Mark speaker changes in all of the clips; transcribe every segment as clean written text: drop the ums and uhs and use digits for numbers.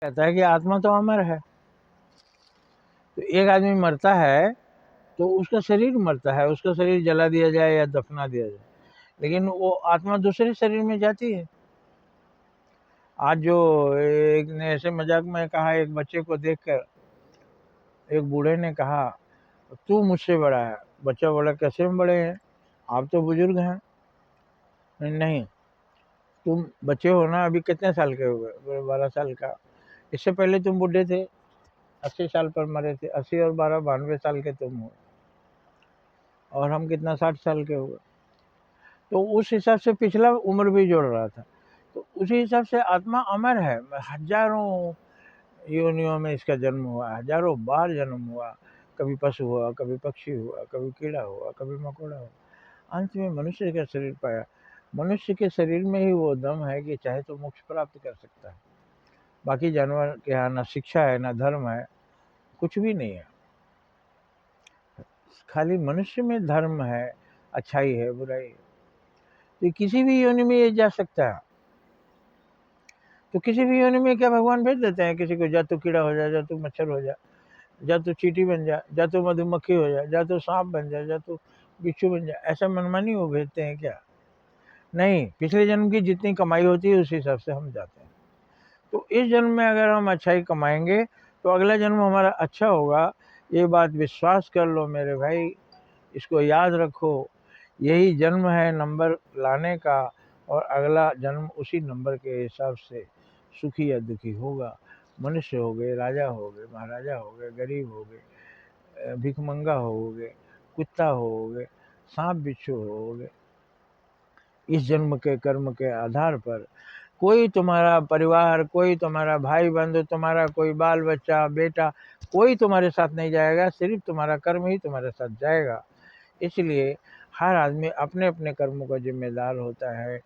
Speaker 1: कहता है कि आत्मा तो अमर है। तो एक आदमी मरता है तो उसका शरीर मरता है, उसका शरीर जला दिया जाए या दफना दिया जाए, लेकिन वो आत्मा दूसरे शरीर में जाती है। आज जो एक ने ऐसे मजाक में कहा, एक बच्चे को देखकर एक बूढ़े ने कहा, तू मुझसे बड़ा है। बच्चा बोला, कैसे हम बड़े हैं, आप तो बुजुर्ग हैं। नहीं, तुम बच्चे हो ना, अभी कितने साल के हो गए? बोले, 12 साल का। इससे पहले तुम बूढ़े थे, 80 साल पर मरे थे। 80 और 12, 92 साल के तुम हो, और हम कितना 60 साल के हो गए। तो उस हिसाब से पिछला उम्र भी जोड़ रहा था। तो उसी हिसाब से आत्मा अमर है। हजारों योनियों में इसका जन्म हुआ, हजारों बार जन्म हुआ। कभी पशु हुआ, कभी पक्षी हुआ, कभी कीड़ा हुआ, कभी मकोड़ा हुआ, अंत में मनुष्य का शरीर पाया। मनुष्य के शरीर में ही वो दम है कि चाहे तो मोक्ष प्राप्त कर सकता है। बाकी जानवर के यहाँ ना शिक्षा है, ना धर्म है, कुछ भी नहीं है। खाली मनुष्य में धर्म है, अच्छाई है, बुराई है। तो किसी भी योनि में ये जा सकता है। तो किसी भी योनि में क्या भगवान भेज देते हैं किसी को? जा तू कीड़ा हो जा, जा तू मच्छर हो जा, जा तू चींटी बन जा, जा तू मधुमक्खी हो जा, जा तू सांप बन जा, जा तू बिच्छू बन जा। ऐसा मनमानी वो भेजते हैं क्या? नहीं, पिछले जन्म की जितनी कमाई होती है उस हिसाब से हम जाते हैं। तो इस जन्म में अगर हम अच्छाई कमाएंगे तो अगला जन्म हमारा अच्छा होगा। ये बात विश्वास कर लो मेरे भाई, इसको याद रखो। यही जन्म है नंबर लाने का, और अगला जन्म उसी नंबर के हिसाब से सुखी या दुखी होगा। मनुष्य हो गए, राजा हो गए, महाराजा हो गए, गरीब हो गए, भिखमंगा हो गए, कुत्ता हो गए, सांप बिच्छू हो गए। इस जन्म के कर्म के आधार पर कोई तुम्हारा परिवार, कोई तुम्हारा भाई बंधु, तुम्हारा कोई बाल बच्चा, बेटा, कोई तुम्हारे साथ नहीं जाएगा। सिर्फ तुम्हारा कर्म ही तुम्हारे साथ जाएगा। इसलिए हर आदमी अपने अपने कर्मों का जिम्मेदार होता है।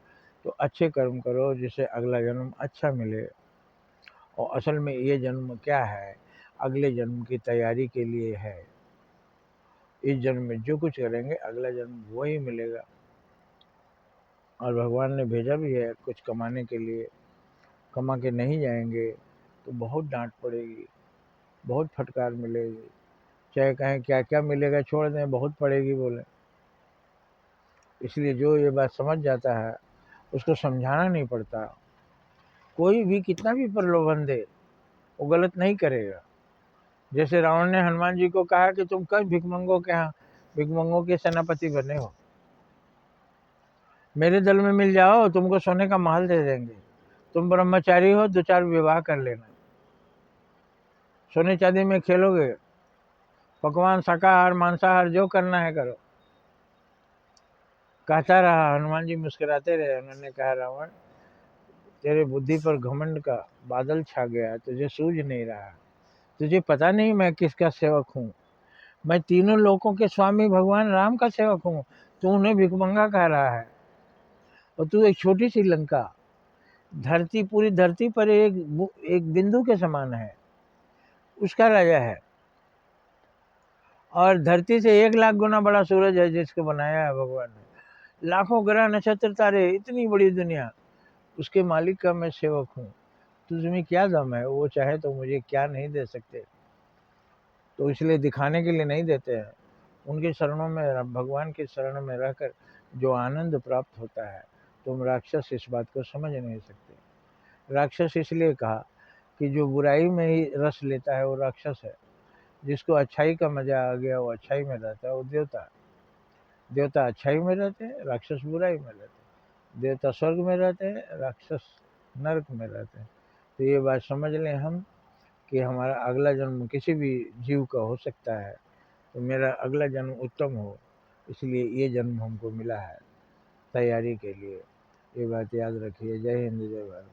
Speaker 1: तो अच्छे कर्म करो जिससे अगला जन्म अच्छा मिले। और असल में ये जन्म क्या है? अगले जन्म की तैयारी के लिए है। इस जन्म में जो कुछ करेंगे अगला जन्म वही मिलेगा। और भगवान ने भेजा भी है कुछ कमाने के लिए। कमा के नहीं जाएंगे तो बहुत डांट पड़ेगी, बहुत फटकार मिलेगी। चाहे कहें क्या क्या मिलेगा छोड़ दें, बहुत पड़ेगी बोले। इसलिए जो ये बात समझ जाता है उसको समझाना नहीं पड़ता। कोई भी कितना भी प्रलोभन दे वो गलत नहीं करेगा। जैसे रावण ने हनुमान जी को कहा कि तुम कब भिखमंगों के यहाँ, भिखमंगों के सेनापति बने हो, मेरे दल में मिल जाओ, तुमको सोने का महल दे देंगे। तुम ब्रह्मचारी हो, 2-4 विवाह कर लेना, सोने चांदी में खेलोगे, पकवान शाकाहार मांसाहार जो करना है करो। कहता रहा, हनुमान जी मुस्कुराते रहे। उन्होंने कहा, रावण तेरे बुद्धि पर घमंड का बादल छा गया, तुझे सूझ नहीं रहा। तुझे पता नहीं मैं किसका सेवक हूँ? मैं तीनों लोकों के स्वामी भगवान राम का सेवक हूँ। तू उन्हें भिखमंगा कह रहा है, और तू एक छोटी सी लंका, धरती, पूरी धरती पर एक बिंदु के समान है, उसका राजा है। और धरती से 1 लाख गुना बड़ा सूरज है जिसको बनाया है भगवान ने। लाखों ग्रह नक्षत्र तारे, इतनी बड़ी दुनिया, उसके मालिक का मैं सेवक हूँ। तुझमें क्या दम है? वो चाहे तो मुझे क्या नहीं दे सकते? तो इसलिए दिखाने के लिए नहीं देते हैं। उनके शरणों में, भगवान के शरण में रहकर जो आनंद प्राप्त होता है, तुम राक्षस इस बात को समझ नहीं सकते। राक्षस इसलिए कहा कि जो बुराई में ही रस लेता है वो राक्षस है। जिसको अच्छाई का मजा आ गया वो अच्छाई में रहता है, वो देवता। देवता अच्छाई में रहते हैं, राक्षस बुराई में रहते हैं। देवता स्वर्ग में रहते हैं, राक्षस नरक में रहते हैं। तो ये बात समझ लें हम कि हमारा अगला जन्म किसी भी जीव का हो सकता है। तो मेरा अगला जन्म उत्तम हो, इसलिए ये जन्म हमको मिला है तैयारी के लिए। ये बात याद रखिए। जय हिंद, जय भारत।